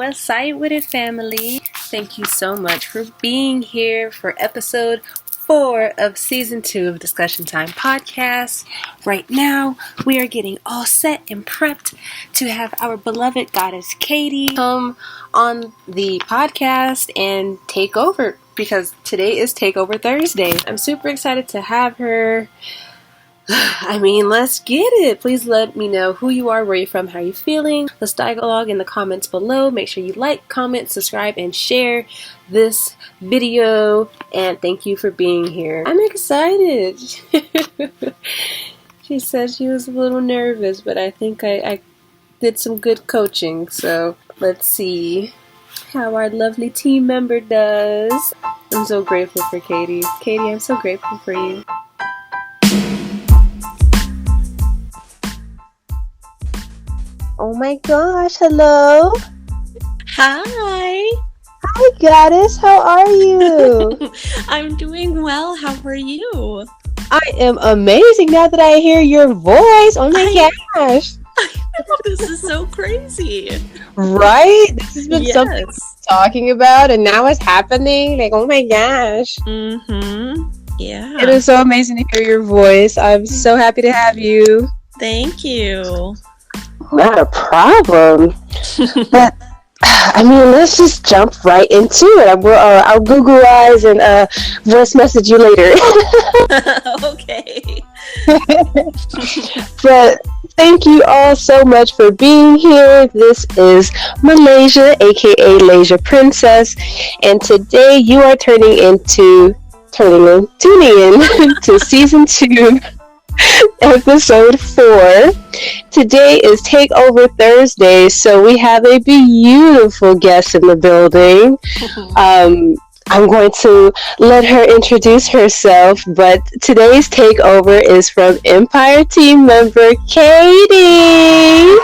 West Side With It family. Thank you so much for being here for episode 4 of season 2 of Discussion Time podcast. Right now, we are getting all set and prepped to have our beloved goddess Cady come on the podcast and take over, because today is Takeover Thursday. I'm super excited to have her. Let's get it. Please let me know who you are, where you're from, how you're feeling. Let's dialogue in the comments below. Make sure you like, comment, subscribe, and share this video. And thank you for being here. I'm excited. She said she was a little nervous, but I think I did some good coaching. So let's see how our lovely team member does. I'm so grateful for Cady. Cady, I'm so grateful for you. Oh my gosh, hello. Hi. Hi, goddess. How are you? I'm doing well. How are you? I am amazing now that I hear your voice. Oh my gosh. This is so crazy. Right? This has been something we're talking about, and now it's happening. Like, oh my gosh. Mm-hmm. Yeah. It is so amazing to hear your voice. I'm so happy to have you. Thank you. Not a problem. But let's just jump right into it. I'll Google Eyes and voice message you later. Okay. But thank you all so much for being here. This is Malaysia, aka Malaysia Princess, and today you are tuning in to season 2. Episode 4. Today is Takeover Thursday, so we have a beautiful guest in the building. I'm going to let her introduce herself, but today's takeover is from Empire team member Cady.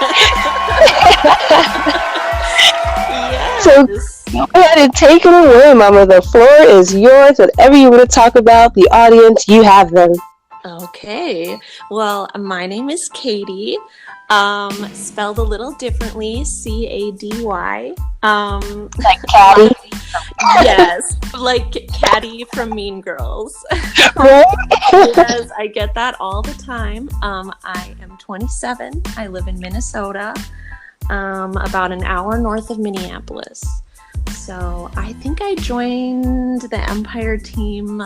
Yes. So go ahead and take it away, Mama. The floor is yours. Whatever you want to talk about, the audience, you have them. Okay. Well, my name is Cady. Spelled a little differently, Cady. Like Cady? Yes, like Cady from Mean Girls. Right? Yes, I get that all the time. I am 27. I live in Minnesota, about an hour north of Minneapolis. So I think I joined the Empire team,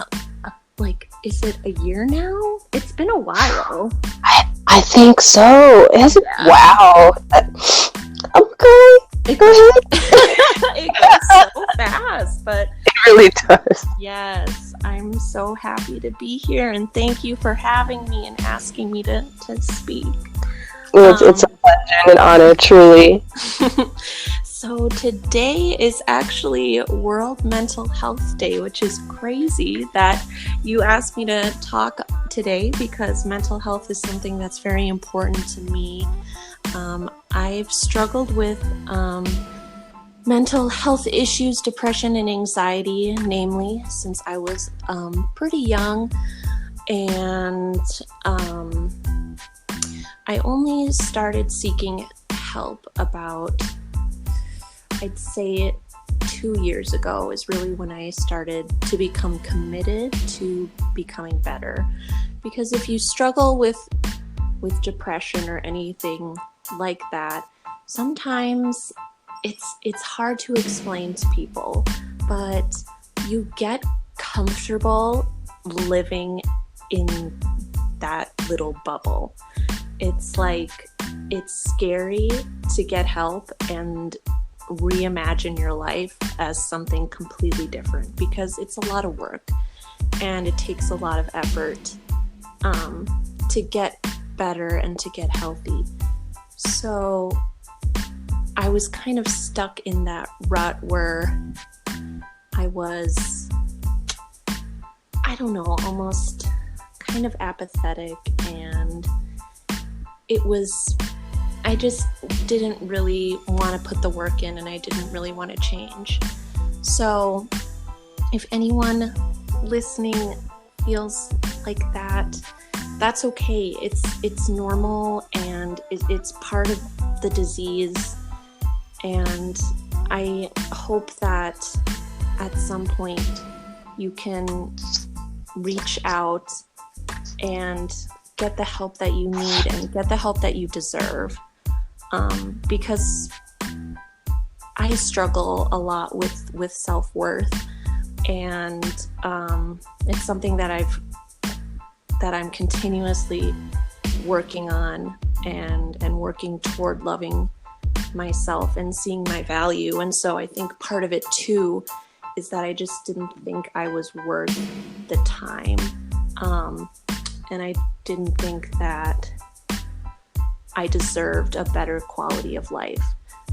is it a year now? It's been a while. I think so. Yeah. Wow. Okay. Go ahead. It goes so fast, but it really does. Yes, I'm so happy to be here, and thank you for having me and asking me to speak. It's a pleasure and an honor, truly. So today is actually World Mental Health Day, which is crazy that you asked me to talk today, because mental health is something that's very important to me. I've struggled with mental health issues, depression and anxiety, namely, since I was pretty young, and I only started seeking help about, I'd say 2 years ago is really when I started to become committed to becoming better. Because if you struggle with depression or anything like that, sometimes it's hard to explain to people, but you get comfortable living in that little bubble. It's scary to get help and reimagine your life as something completely different, because it's a lot of work and it takes a lot of effort to get better and to get healthy. So I was kind of stuck in that rut where I was, almost kind of apathetic, and I just didn't really want to put the work in, and I didn't really want to change. So if anyone listening feels like that, that's okay. It's normal, and it's part of the disease, and I hope that at some point you can reach out and get the help that you need and get the help that you deserve. Because I struggle a lot with self-worth, and it's something that I'm continuously working on and working toward loving myself and seeing my value. And so I think part of it too is that I just didn't think I was worth the time, and I didn't think that I deserved a better quality of life.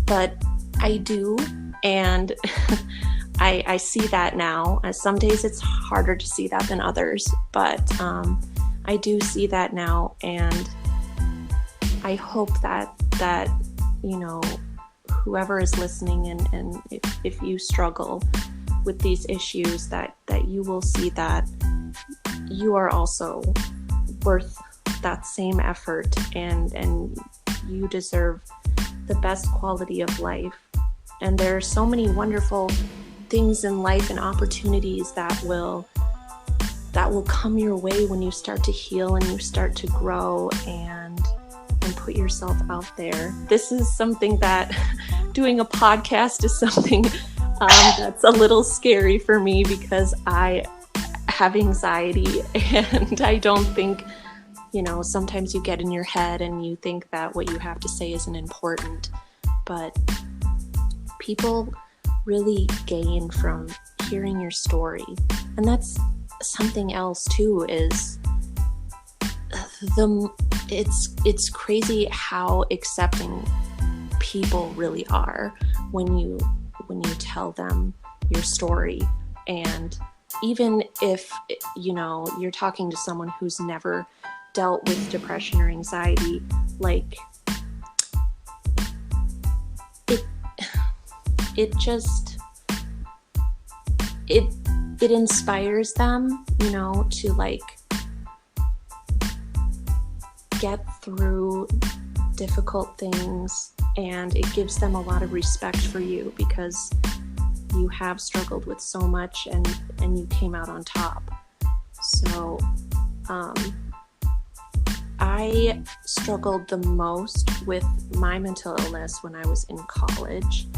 But I do, and I see that now. Some days it's harder to see that than others, but I do see that now, and I hope that whoever is listening, and if you struggle with these issues, that you will see that you are also worth that same effort, and you deserve the best quality of life. And there are so many wonderful things in life and opportunities that will come your way when you start to heal and you start to grow and put yourself out there. This is something that doing a podcast is something that's a little scary for me, because I have anxiety, and I don't think, sometimes you get in your head and you think that what you have to say isn't important, but people really gain from hearing your story. And that's something else too, is it's crazy how accepting people really are when you tell them your story. And even if you're talking to someone who's never dealt with depression or anxiety, like it inspires them, to like get through difficult things, and it gives them a lot of respect for you because you have struggled with so much and you came out on top. So I struggled the most with my mental illness when I was in college,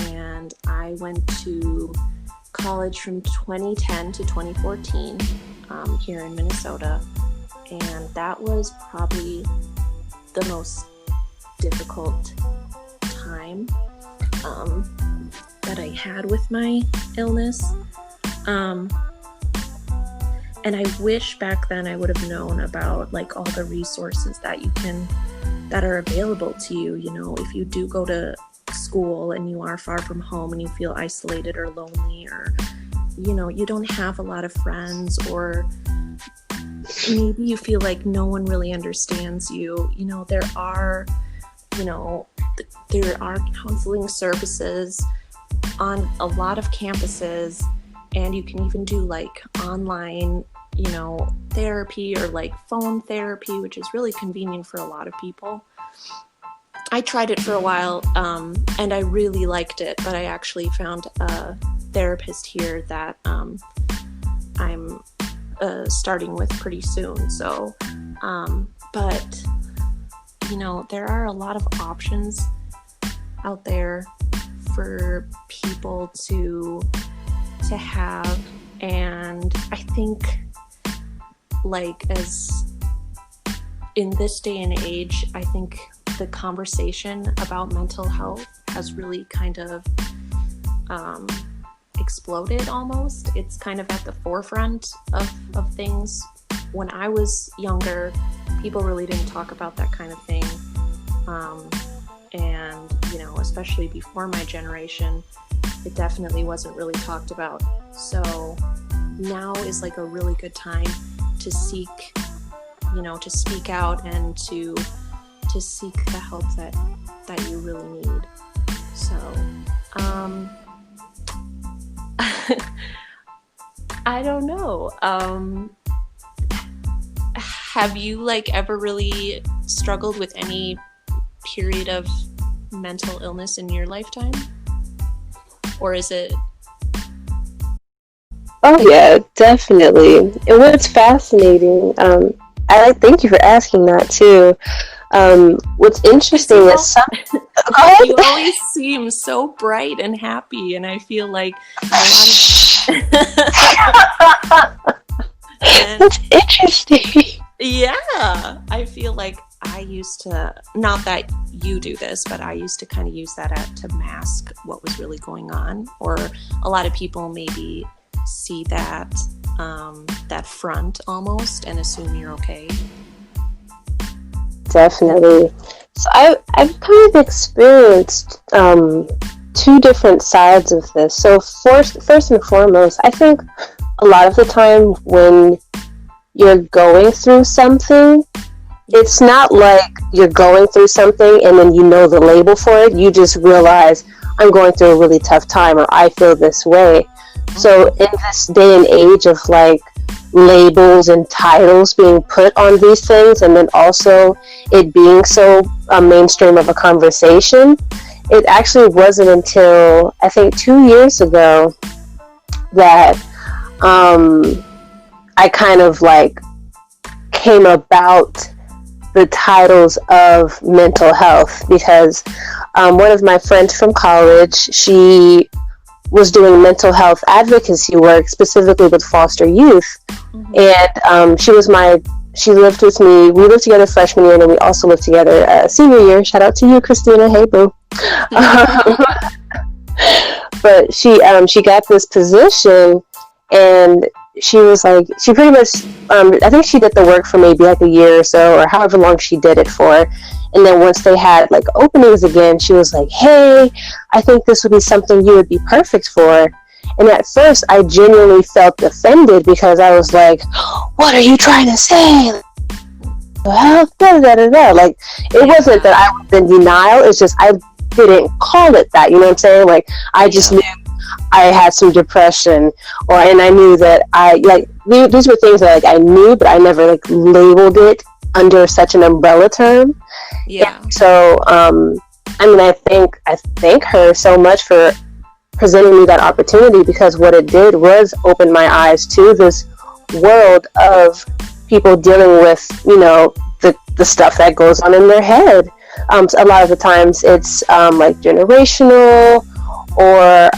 and I went to college from 2010 to 2014 here in Minnesota, and that was probably the most difficult time that I had with my illness. And I wish back then I would have known about like all the resources that are available to you. If you do go to school and you are far from home and you feel isolated or lonely, or you don't have a lot of friends, or maybe you feel like no one really understands you, there are counseling services on a lot of campuses, and you can even do like online therapy or like phone therapy, which is really convenient for a lot of people. I tried it for a while, and I really liked it, but I actually found a therapist here that I'm starting with pretty soon. So, but there are a lot of options out there for people to have, and I think like as in this day and age, I think the conversation about mental health has really kind of exploded almost. It's kind of at the forefront of things. When I was younger, people really didn't talk about that kind of thing. And, especially before my generation, it definitely wasn't really talked about. So now is like a really good time to seek, to speak out and to seek the help that you really need. So, I don't know. Have you like ever really struggled with any period of mental illness in your lifetime? or is it? Oh yeah, definitely. And what's fascinating, thank you for asking that too. What's interesting is some. You always seem so bright and happy, and I feel like That's interesting. Yeah, I feel like I used to, not that you do this, but I used to kind of use that to mask what was really going on. Or a lot of people maybe see that that front almost and assume you're okay. Definitely. So I've kind of experienced two different sides of this. So first and foremost, I think a lot of the time when you're going through something, it's not like you're going through something and then you know the label for it. You just realize, I'm going through a really tough time, or I feel this way. So in this day and age of like labels and titles being put on these things, and then also it being so mainstream of a conversation, it actually wasn't until I think 2 years ago that I kind of like came about the titles of mental health, because one of my friends from college, she was doing mental health advocacy work specifically with foster youth. And she lived with me. We lived together freshman year, and then we also lived together senior year. Shout out to you, Christina. Hey, boo. But she got this position, and she was like, she pretty much, I think she did the work for maybe like a year or so, or however long she did it for. And then once they had like openings again, she was like, hey, I think this would be something you would be perfect for. And at first I genuinely felt offended, because I was like, what are you trying to say? Like, it wasn't that I was in denial, it's just I didn't call it that, you know what I'm saying? Like, I just knew I had some depression, and I knew that these were things that like I knew, but I never like labeled it under such an umbrella term. Yeah. And so I thank her so much for presenting me that opportunity, because what it did was open my eyes to this world of people dealing with, the stuff that goes on in their head. So a lot of the times it's like generational, or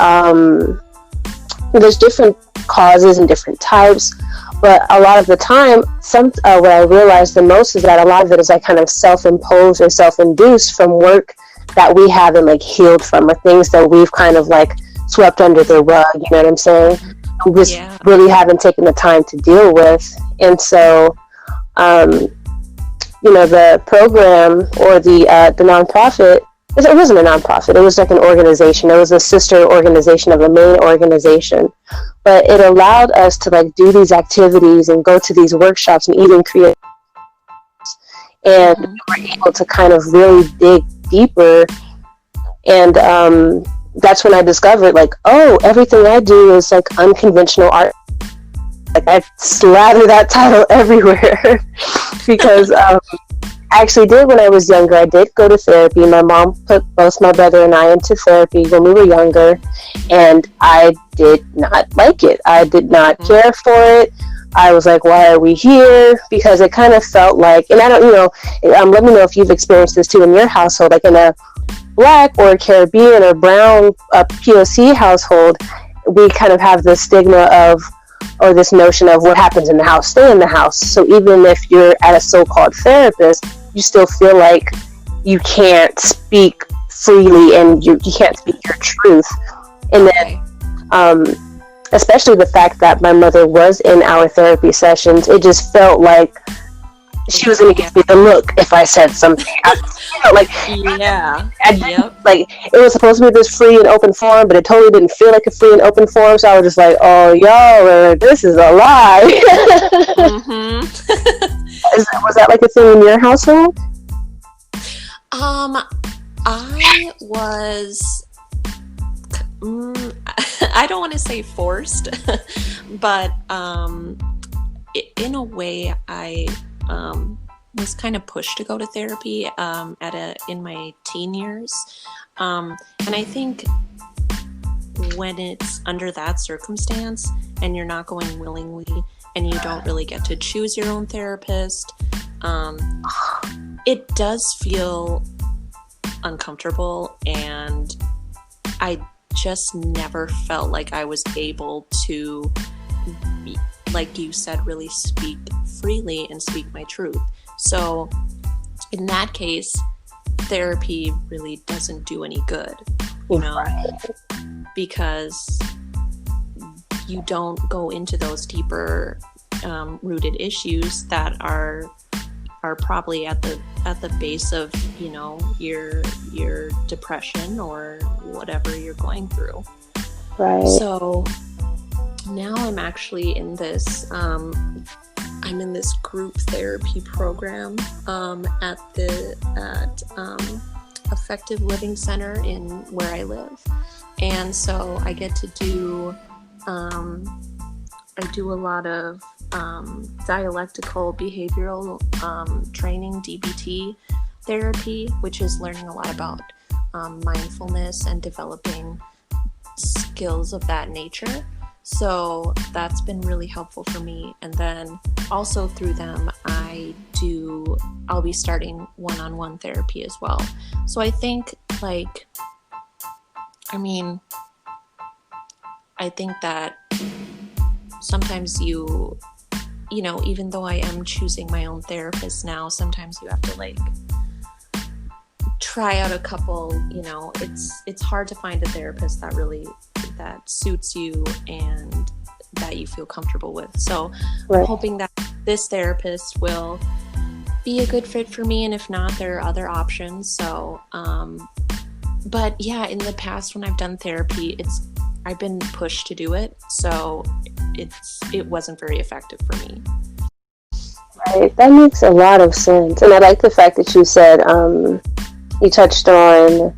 there's different causes and different types. But a lot of the time, what I realized the most is that a lot of it is like kind of self-imposed or self-induced from work that we haven't like healed from, or things that we've kind of like swept under the rug, you know what I'm saying? We just really haven't taken the time to deal with. And so, the program, or the nonprofit, it wasn't a nonprofit, it was like an organization. It was a sister organization of a main organization. But it allowed us to like do these activities and go to these workshops and even create. And we were able to kind of really dig deeper. And that's when I discovered like, oh, everything I do is like unconventional art. Like, I slather that title everywhere. Because I actually did, when I was younger, I did go to therapy. My mom put both my brother and I into therapy when we were younger, and I did not like it. I did not care for it. I was like, why are we here? Because it kind of felt like, and I don't, let me know if you've experienced this too in your household, like in a Black or Caribbean or brown POC household, we kind of have this stigma of, or this notion of, what happens in the house, stay in the house. So even if you're at a so-called therapist, you still feel like you can't speak freely, and you can't speak your truth. And then, especially the fact that my mother was in our therapy sessions, it just felt like she was going to give me the look if I said something. Like it was supposed to be this free and open forum, but it totally didn't feel like a free and open forum. So I was just like, oh, y'all, this is a lie. Was that like a thing in your household? I was, I don't want to say forced, but in a way I was kind of pushed to go to therapy in my teen years. And I think when it's under that circumstance and you're not going willingly and you don't really get to choose your own therapist, it does feel uncomfortable, and I just never felt like I was able to, like you said, really speak freely and speak my truth. So in that case, therapy really doesn't do any good, you know, because you don't go into those deeper rooted issues that are probably at the base of, you know, your depression or whatever you're going through. Right. So now I'm actually in this I'm in this group therapy program at Effective Living Center in where I live, and so I get to do I do a lot of dialectical behavioral training, DBT therapy, which is learning a lot about mindfulness and developing skills of that nature. So that's been really helpful for me. And then also through them, I'll be starting one-on-one therapy as well. So I think I think that sometimes you know, even though I am choosing my own therapist now, sometimes you have to try out a couple, you know, it's hard to find a therapist that suits you and that you feel comfortable with. So I'm hoping that this therapist will be a good fit for me, and if not, there are other options. So but yeah, in the past when I've done therapy, I've been pushed to do it, so it wasn't very effective for me. Right, that makes a lot of sense. And I like the fact that you said you touched on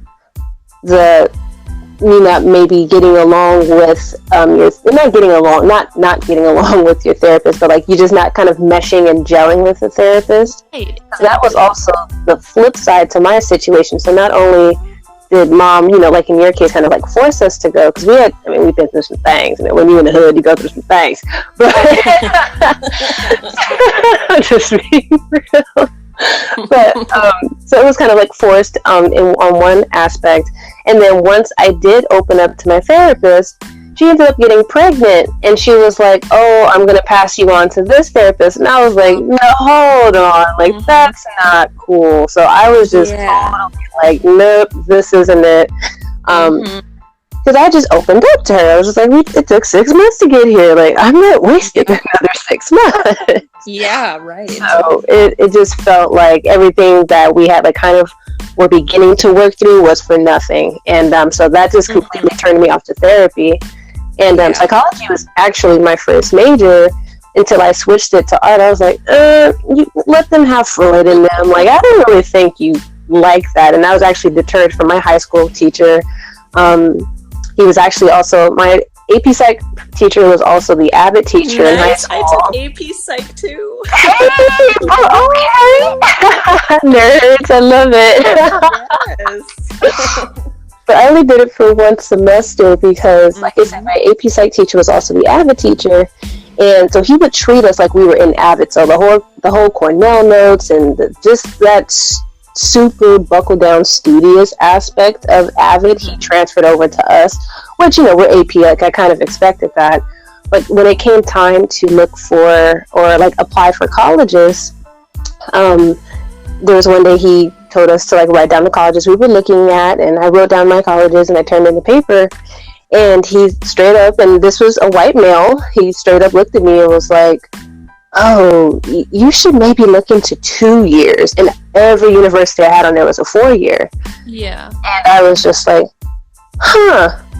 you not maybe getting along with not getting along with your therapist, but like you just not kind of meshing and gelling with the therapist. Right, exactly. That was also the flip side to my situation. So not only did mom, you know, like in your case, kind of like force us to go, because we've been through some things. I mean, when you're in the hood, you go through some things. But just being real. But so it was kind of like forced on one aspect, and then once I did open up to my therapist, she ended up getting pregnant, and she was like, "Oh, I'm gonna pass you on to this therapist," and I was like, "No, hold on, like that's not cool." So I was just totally like, "Nope, this isn't it." Because I just opened up to her. I was just like, "It took 6 months to get here. Like, I'm not wasting another 6 months." Yeah, right. So it just felt like everything that we had kind of were beginning to work through was for nothing. And so that just completely turned me off to therapy. And psychology was actually my first major until I switched it to art. I was like, you let them have Freud in them. Like, I don't really think you like that. And I was actually deterred from my high school teacher. He was actually also my AP Psych teacher, was also the Abbott teacher in high school. I took AP Psych too. Hey, okay. Nerds, I love it. Yes. But I only did it for one semester because, like I said, my AP Psych teacher was also the Abbott teacher. And so he would treat us like we were in Abbott. So the whole Cornell notes and just that super buckle down studious aspect of Avid, he transferred over to us, which, you know, we're AP, like I kind of expected that. But when it came time to look for or apply for colleges, there was one day he told us to write down the colleges we were looking at, and I wrote down my colleges and I turned in the paper, and he straight up, and this was a white male, he straight up looked at me and was like, "Oh, you should maybe look into 2 years." And every university I had on there was a 4-year. Yeah. And I was just like,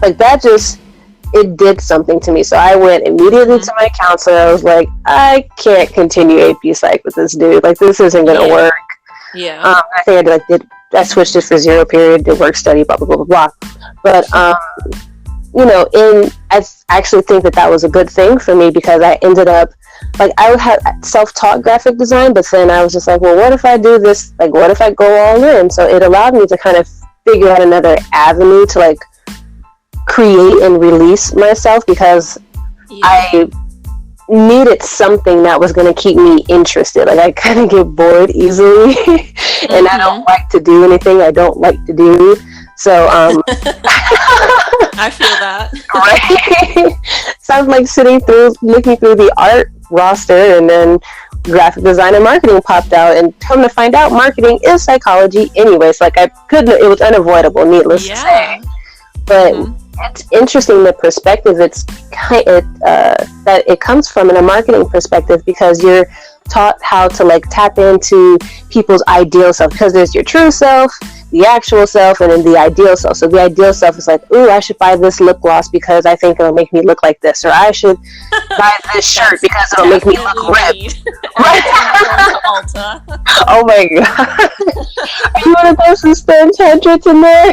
that just, it did something to me. So I went immediately to my counselor. I was like, I can't continue AP Psych with this dude. This isn't going to work. Yeah. I think I switched it for 0 period, did work study, blah, blah, blah, blah, blah. But, you know, I actually think that was a good thing for me, because I ended up, I had self-taught graphic design, but then I was just like, well, what if I do this? What if I go all in? So it allowed me to kind of figure out another avenue to create and release myself because I needed something that was going to keep me interested. Like, I kind of get bored easily and I don't like to do anything I don't like to do. So, I feel that. Right? So I'm like looking through the art roster, and then graphic design and marketing popped out, and come to find out, marketing is psychology anyways. Like, it was unavoidable, needless to say. But it's interesting, the perspective that it comes from in a marketing perspective, because you're taught how to like tap into people's ideal self, because there's your true self, the actual self, and then the ideal self. So the ideal self is like, ooh, I should buy this lip gloss because I think it'll make me look like this, or I should buy this shirt because it'll make me look ripped. Oh my god. Are you one of those who spends hundreds in there?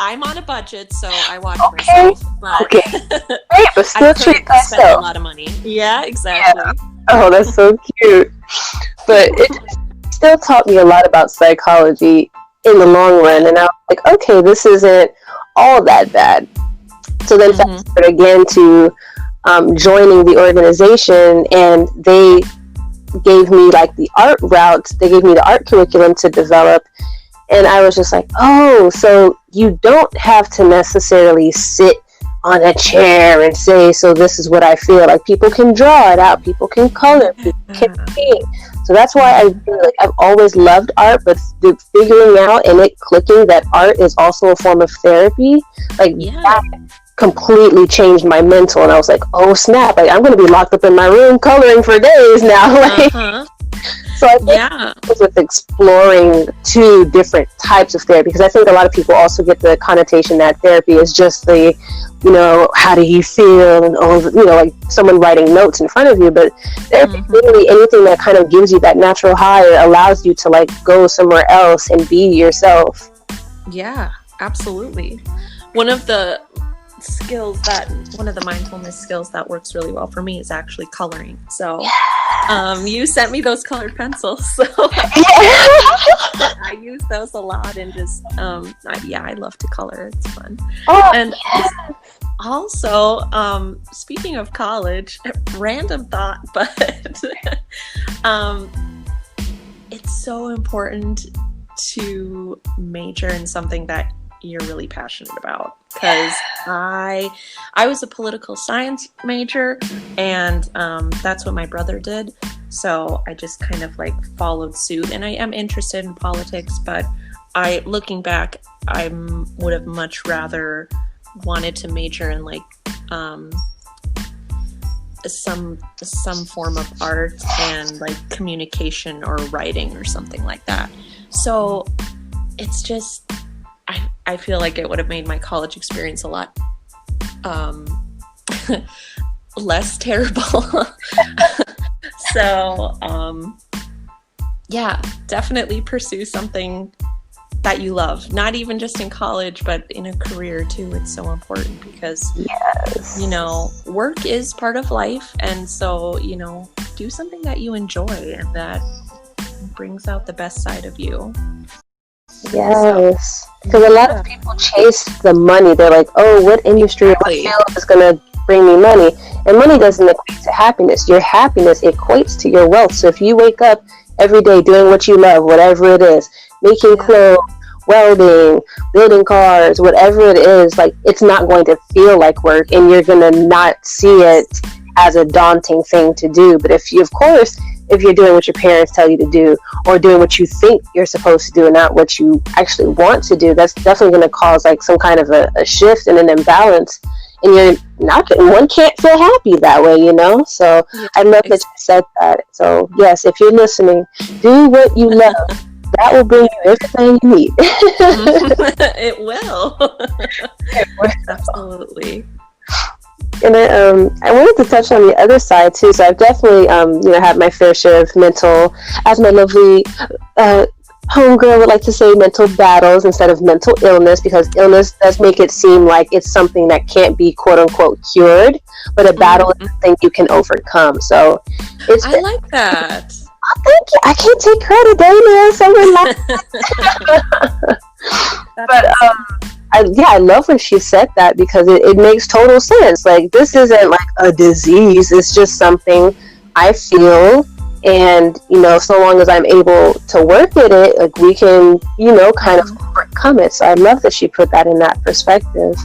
I'm on a budget, so I watch myself. But okay. Right, but still treat myself. Spend a lot of money. Yeah, exactly. Yeah. Oh, that's so cute. But it still taught me a lot about psychology in the long run, and I was like, okay, this isn't all that bad. So then fast forward again to joining the organization, and they gave me like the art route. They gave me the art curriculum to develop, and I was just like, oh, so you don't have to necessarily sit on a chair and say, so this is what I feel. Like, people can draw it out, people can color, people can paint. So that's why I feel like I've always loved art, but figuring out and it clicking that art is also a form of therapy, like that completely changed my mental. And I was like, oh snap, like I'm going to be locked up in my room coloring for days now. Like, so I think with exploring two different types of therapy, because I think a lot of people also get the connotation that therapy is just the, you know, how do you feel, and you know, like someone writing notes in front of you. But therapy, literally anything that kind of gives you that natural high, or allows you to like go somewhere else and be yourself. Yeah, absolutely. One of the mindfulness skills that works really well for me is actually coloring. So you sent me those colored pencils, so I use those a lot, and just I love to color. It's fun. And also, speaking of college, random thought, but it's so important to major in something that you're really passionate about, because I was a political science major, and that's what my brother did, so I just kind of like followed suit, and I am interested in politics, but looking back, I would have much rather wanted to major in like some form of art and like communication or writing or something like that. So it's just, I feel like it would have made my college experience a lot less terrible. So definitely pursue something that you love, not even just in college, but in a career too. It's so important, because you know, work is part of life, and so, you know, do something that you enjoy and that brings out the best side of you. Yes, because a lot of people chase the money. They're like, oh, what industry or what field is going to bring me money? And money doesn't equate to happiness. Your happiness equates to your wealth. So if you wake up every day doing what you love, whatever it is, making clothes, welding, building cars, whatever it is, like, it's not going to feel like work, and you're going to not see it as a daunting thing to do. But if you're doing what your parents tell you to do, or doing what you think you're supposed to do and not what you actually want to do, that's definitely going to cause like some kind of a shift and an imbalance, and one can't feel happy that way, you know? So I love that you said that. So yes, if you're listening, do what you love. That will bring you everything you need. It will. Absolutely. And I wanted to touch on the other side too. So I've definitely, had my fair share of mental, as my lovely homegirl would like to say, mental battles instead of mental illness, because illness does make it seem like it's something that can't be quote unquote cured, but a battle is something you can overcome. So I like that. Oh, thank you. I can't take credit, Dana. Someone like I love when she said that, because it makes total sense. Like, this isn't like a disease, it's just something I feel, and so long as I'm able to work at it, like, we can kind of overcome it. So I love that she put that in that perspective.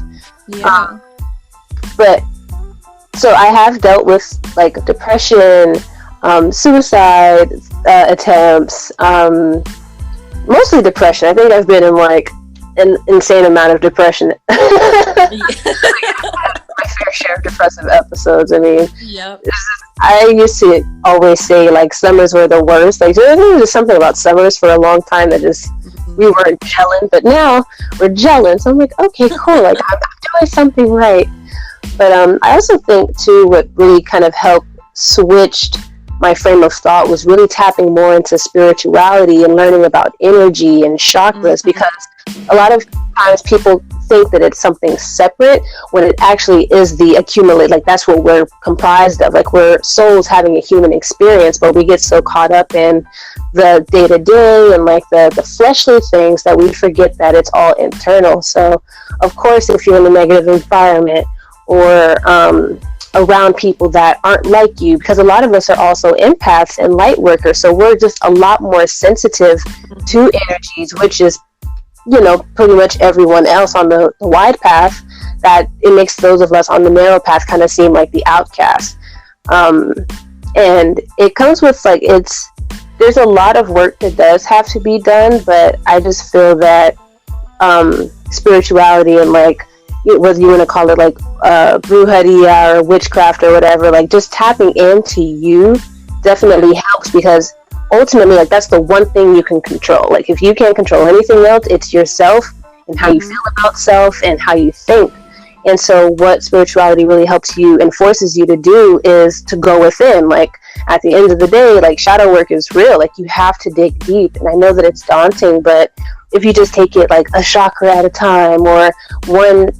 Yeah. But so I have dealt with like depression, suicide attempts, mostly depression. I think I've been in like an insane amount of depression. My fair share of depressive episodes. I mean, yep. I used to always say like summers were the worst. Like, there was just something about summers for a long time that just we weren't gelling, but now we're gelling. So I'm like, okay, cool. Like, I'm doing something right. But I also think too, what really kind of helped switched my frame of thought was really tapping more into spirituality and learning about energy and chakras, because a lot of times people think that it's something separate when it actually is the accumulate. Like, that's what we're comprised of. Like, we're souls having a human experience, but we get so caught up in the day-to-day and like the fleshly things that we forget that it's all internal. So of course, if you're in a negative environment or around people that aren't like you, because a lot of us are also empaths and light workers, so we're just a lot more sensitive to energies, which is pretty much everyone else on the wide path, that it makes those of us on the narrow path kind of seem like the outcast. And it comes with like, there's a lot of work that does have to be done, but I just feel that spirituality and like, whether you want to call it like brujeria or witchcraft or whatever, like just tapping into you definitely helps, because ultimately, like, that's the one thing you can control. Like, if you can't control anything else, it's yourself and how you feel about self and how you think. And so what spirituality really helps you and forces you to do is to go within. Like, at the end of the day, like, shadow work is real. Like, you have to dig deep. And I know that it's daunting, but if you just take it like a chakra at a time or one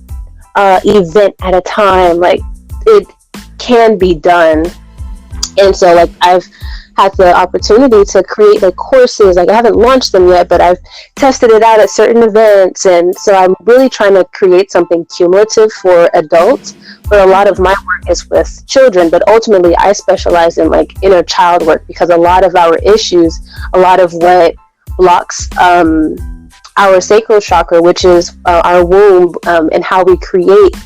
event at a time, like, it can be done. And so like, I've had the opportunity to create like courses. Like, I haven't launched them yet, but I've tested it out at certain events, and so I'm really trying to create something cumulative for adults. But a lot of my work is with children, but ultimately I specialize in like inner child work, because a lot of our issues, a lot of what blocks our sacral chakra, which is our womb, and how we create,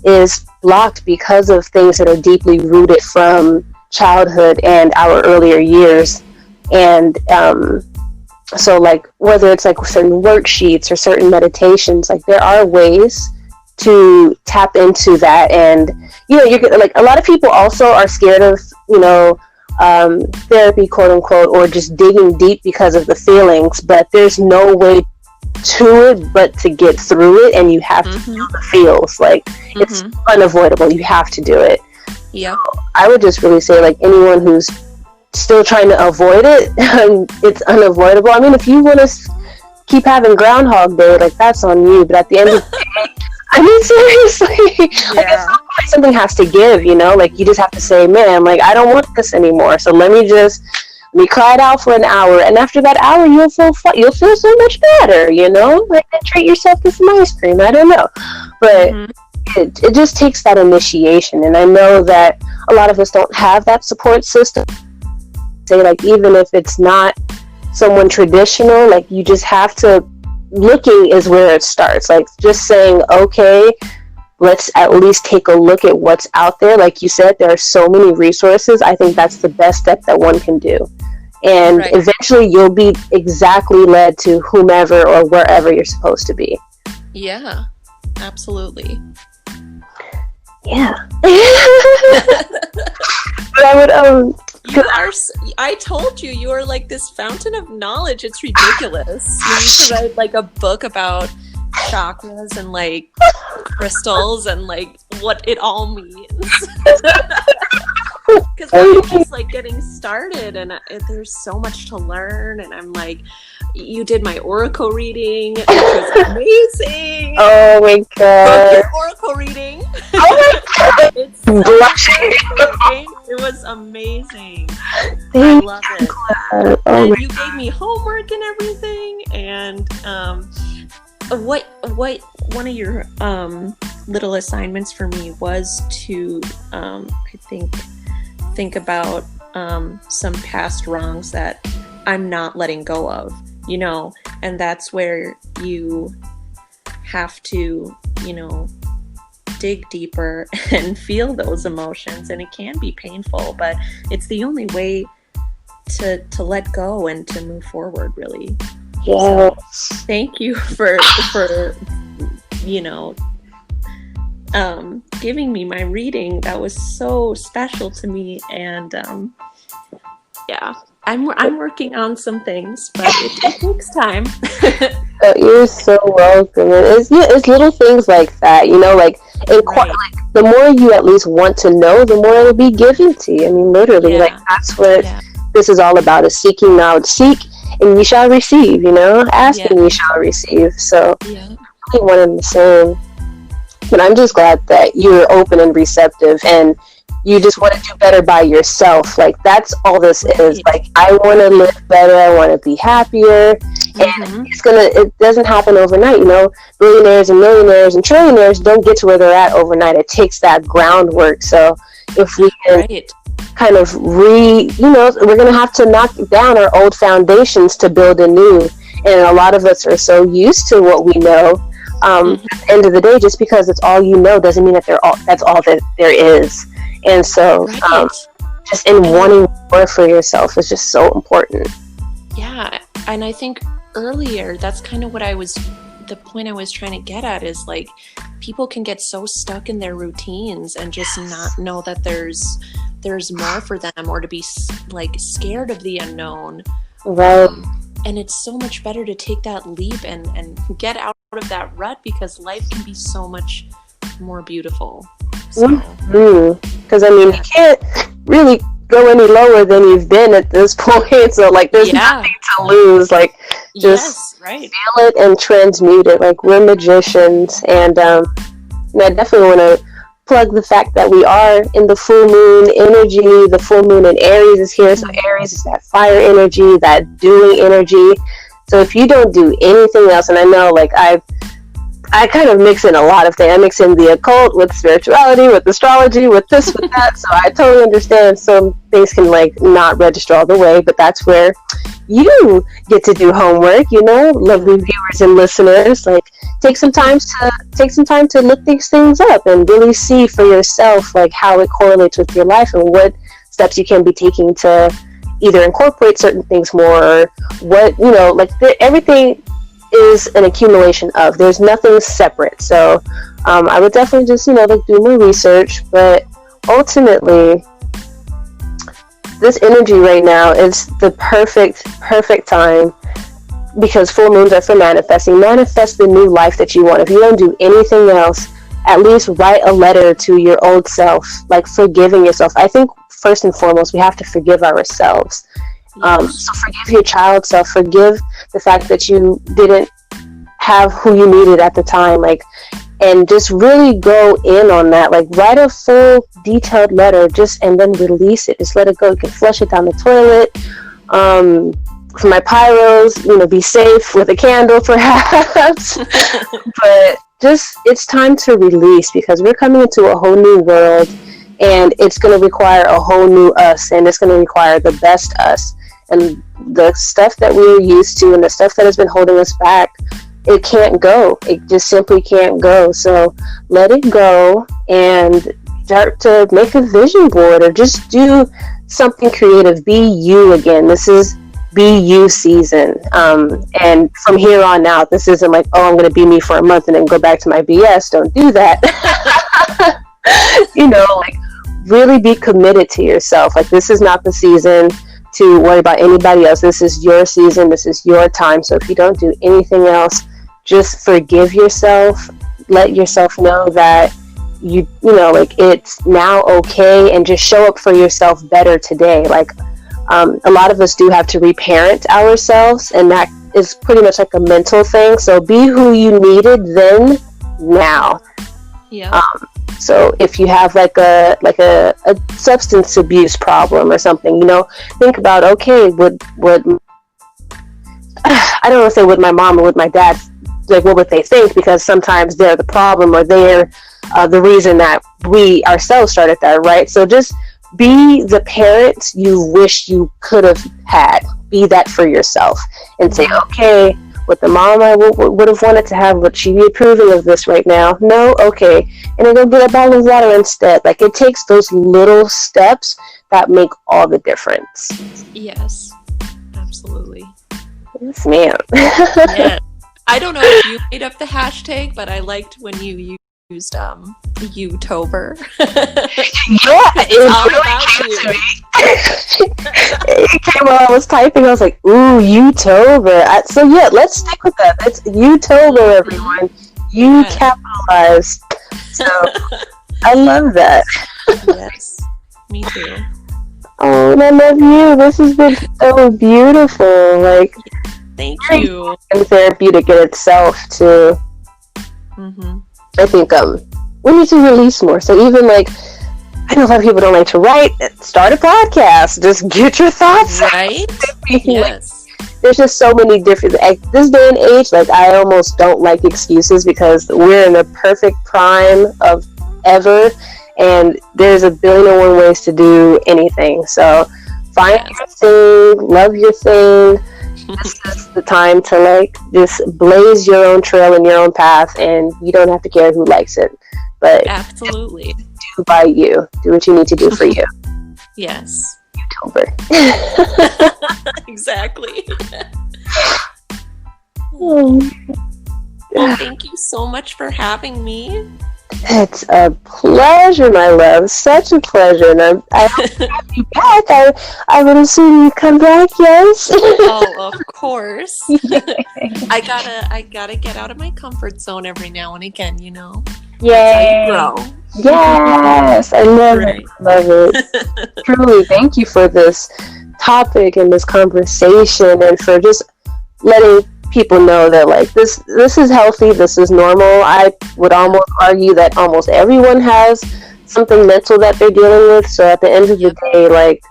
is blocked because of things that are deeply rooted from childhood and our earlier years. And so like, whether it's like certain worksheets or certain meditations, like, there are ways to tap into that. And you're like, a lot of people also are scared of therapy, quote unquote, or just digging deep because of the feelings, but there's no way to it but to get through it, and you have to feel the feels. Like, it's unavoidable, you have to do it. Yeah. So I would just really say, like, anyone who's still trying to avoid it, it's unavoidable. I mean, if you want to keep having Groundhog Day, like, that's on you. But at the end of the day, I mean, seriously, like, at some point something has to give, like, you just have to say, man, like, I don't want this anymore. So let me cry it out for an hour, and after that hour, you'll feel so much better, like, then treat yourself to some ice cream. I don't know, but it just takes that initiation. And I know that a lot of us don't have that support system. Say, like, even if it's not someone traditional, like, you just have to, looking is where it starts. Like, just saying, okay, let's at least take a look at what's out there. Like you said, there are so many resources. I think that's the best step that one can do. And eventually you'll be exactly led to whomever or wherever you're supposed to be. Yeah, absolutely. Yeah. But I would, I told you, you are like this fountain of knowledge. It's ridiculous. You need to write like a book about chakras and like crystals and like what it all means. Because I'm just like getting started, and there's so much to learn. And I'm like, you did my oracle reading, which was amazing. Oh my god! Your oracle reading. Oh my god! It's so amazing. It was amazing. I love it. And you gave me homework and everything, and what one of your little assignments for me was to I think about some past wrongs that I'm not letting go of, you know, and that's where you have to, you know, dig deeper and feel those emotions, and it can be painful, but it's the only way to let go and to move forward, really. Yes. So, thank you for you know, giving me my reading. That was so special to me, and yeah, I'm working on some things, but it takes time. You're so welcome. It's little things like that, you know, like, Right. like the more you at least want to know, the more it'll be given to you. I mean, literally, like Yeah. that's what Yeah. this is all about: is seeking knowledge. Seek and you shall receive. You know, ask Yeah. and you shall receive. So, Yeah. really one and the same. But I'm just glad that you're open and receptive, and you just want to do better by yourself. Like that's all this is. Right. Like I want to live better. I want to be happier, and it doesn't happen overnight. You know, billionaires and millionaires and trillionaires don't get to where they're at overnight. It takes that groundwork. So if we can Right. kind of you know, we're going to have to knock down our old foundations to build a new. And a lot of us are so used to what we know. At the end of the day, just because it's all you know doesn't mean that that's all that there is. And so, Right. just in wanting more for yourself is just so important. Yeah, and I think earlier that's kind of the point I was trying to get at is like people can get so stuck in their routines and just not know that there's more for them, or to be like scared of the unknown. Right. And it's so much better to take that leap and get out of that rut, because life can be so much more beautiful. So, because I mean, you can't really go any lower than you've been at this point. So like, there's nothing to lose. Like, just right. feel it and transmute it. Like we're magicians, and I definitely want to plug the fact that we are in the full moon energy. The full moon in Aries is here, so Aries is that fire energy, that doing energy. So if you don't do anything else, and I know like I kind of mix in a lot of things. I mix in the occult with spirituality, with astrology, with this, with that. So I totally understand some things can like not register all the way, but that's where you get to do homework, you know, lovely viewers and listeners. Like take some time to look these things up and really see for yourself like how it correlates with your life and what steps you can be taking to either incorporate certain things more, or what, you know, like everything is an accumulation of, there's nothing separate. So I would definitely just, you know, like do more research, but ultimately this energy right now is the perfect time, because full moons are for manifesting. Manifest the new life that you want. If you don't do anything else, at least write a letter to your old self, like forgiving yourself. I think first and foremost we have to forgive ourselves. So forgive your child self, forgive the fact that you didn't have who you needed at the time, like, and just really go in on that. Like write a full detailed letter, and then release it. Just let it go. You can flush it down the toilet. For my pyros, you know, be safe with a candle perhaps. But just, it's time to release, because we're coming into a whole new world, and it's going to require a whole new us, and it's going to require the best us. And the stuff that we're used to and the stuff that has been holding us back, it can't go. It just simply can't go. So let it go and start to make a vision board, or just do something creative. Be you again. This is be you season. And from here on out, this isn't like, oh, I'm going to be me for a month and then go back to my BS. Don't do that. You know, like really be committed to yourself. Like this is not the season to worry about anybody else. This is your season. This is your time. So if you don't do anything else, just forgive yourself. Let yourself know that you know, like it's now okay, and just show up for yourself better today. Like a lot of us do have to reparent ourselves, and that is pretty much like a mental thing. So be who you needed then, now. Yeah. So if you have like a substance abuse problem or something, you know, think about, okay, would I don't want to say would my mom or would my dad like what would they think, because sometimes they're the problem, or they're the reason that we ourselves started that, right? So just be the parent you wish you could have had. Be that for yourself and say, okay, what the mom I would have wanted to have, would she be approving of this right now? No? Okay. And then go get a bottle of water instead. Like, it takes those little steps that make all the difference. Yes, absolutely. Yes, ma'am. Yeah. I don't know if you made up the hashtag, but I liked when you used YouTober. Yeah, it all really about came you. to me. It came while I was typing. I was like, ooh, YouTober. So yeah, let's stick with that. It's YouTober, everyone. You capitalized. So I love that. Yes, me too. Oh, and I love you. This has been so beautiful. Like, thank you. And therapeutic in itself too. Mm-hmm. I think we need to release more. So even like, I know a lot of people don't like to write. Start a podcast. Just get your thoughts right. Yes. There's just so many different. At this day and age, like, I almost don't like excuses, because we're in the perfect prime of ever, and there's a billion and one ways to do anything. So find your thing, love your thing. This is the time to like just blaze your own trail and your own path, and you don't have to care who likes it. But absolutely, do by you. Do what you need to do for you. Yes. YouTuber. Exactly. Well, thank you so much for having me. It's a pleasure, my love. Such a pleasure. And I hope to have you back. I would assume you come back, yes? Oh, of course. I gotta get out of my comfort zone every now and again, you know. Yay. Grow. Yes. I love it. Love it. Truly, thank you for this topic and this conversation, and for just letting people know that, like, this is healthy, this is normal. I would almost argue that almost everyone has something mental that they're dealing with. So at the end of the day, like,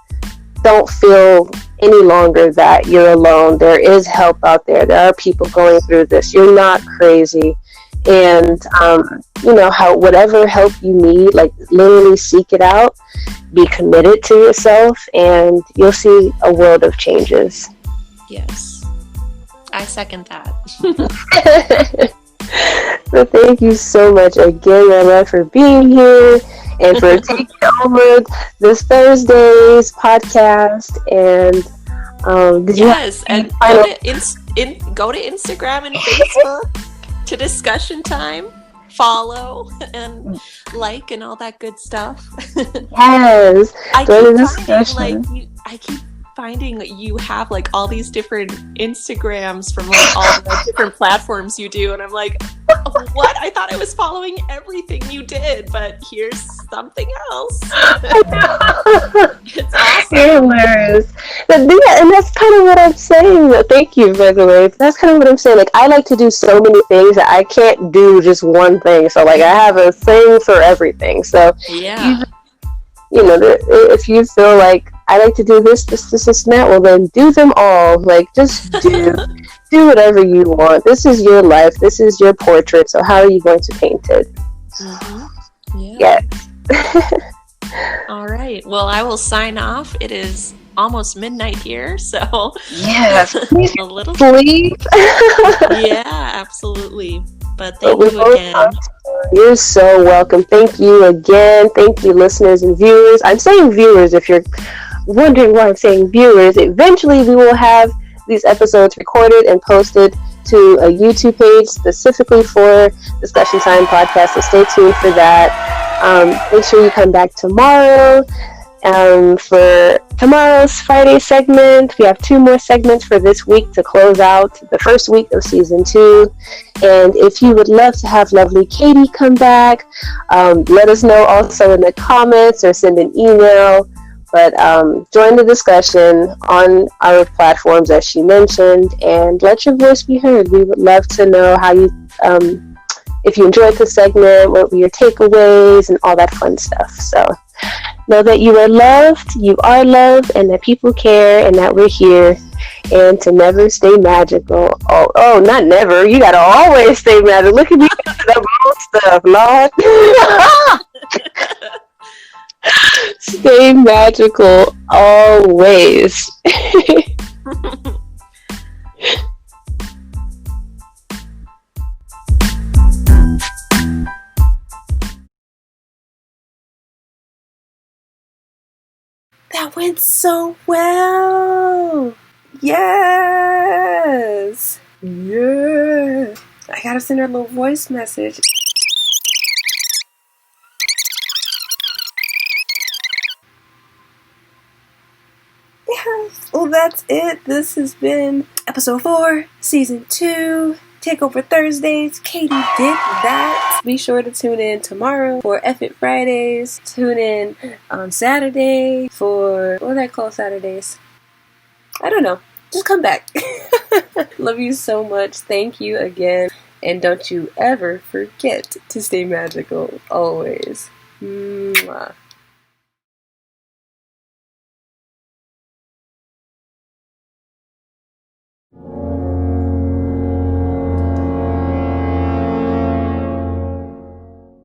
don't feel any longer that you're alone. There is help out there. There are people going through this. You're not crazy. And whatever help you need, like, literally seek it out, be committed to yourself, and you'll see a world of changes. Yes, I second that. So thank you so much again, my love, for being here and for taking over this Thursday's podcast. And and go to Instagram and Facebook to Discussion Time. Follow and like and all that good stuff. Yes, I keep finding that you have like all these different Instagrams from like all the different platforms you do, and I'm like, what? I thought I was following everything you did, but here's something else. It's awesome. You're hilarious. And that's kind of what I'm saying. Thank you, by the way. That's kind of what I'm saying. Like, I like to do so many things that I can't do just one thing. So, like, I have a thing for everything. So, yeah. If you feel like I like to do this, and that, well, then do them all. Like, just do whatever you want. This is your life. This is your portrait. So how are you going to paint it? Mm-hmm. Yeah. All right. Well, I will sign off. It is almost midnight here, so yes, a little sleep. Yeah, absolutely. But thank you again. You're so welcome. Thank you again. Thank you, listeners and viewers. I'm saying viewers if you're wondering why I'm saying viewers. Eventually, we will have these episodes recorded and posted to a YouTube page specifically for Discussion Time Podcast, so stay tuned for that. Make sure you come back tomorrow. For tomorrow's Friday segment, we have 2 more segments for this week to close out the first week of season 2. And if you would love to have lovely Cady come back, let us know also in the comments or send an email. But join the discussion on our platforms, as she mentioned, and let your voice be heard. We would love to know how you, if you enjoyed the segment, what were your takeaways, and all that fun stuff. So Know that you are loved, and that people care, and that we're here. And to never stay magical. Oh, not never. You gotta always stay magical. Look at me, the wrong stuff, Lord. Stay magical always. That went so well. Yes. Yeah. I gotta send her a little voice message. Yes. Well, that's it. This has been episode 4, season 2. Takeover Thursdays. Cady did that. Be sure to tune in tomorrow for F It Fridays. Tune in on Saturday for, what do I call Saturdays? I don't know. Just come back. Love you so much. Thank you again. And don't you ever forget to stay magical always. Mwah.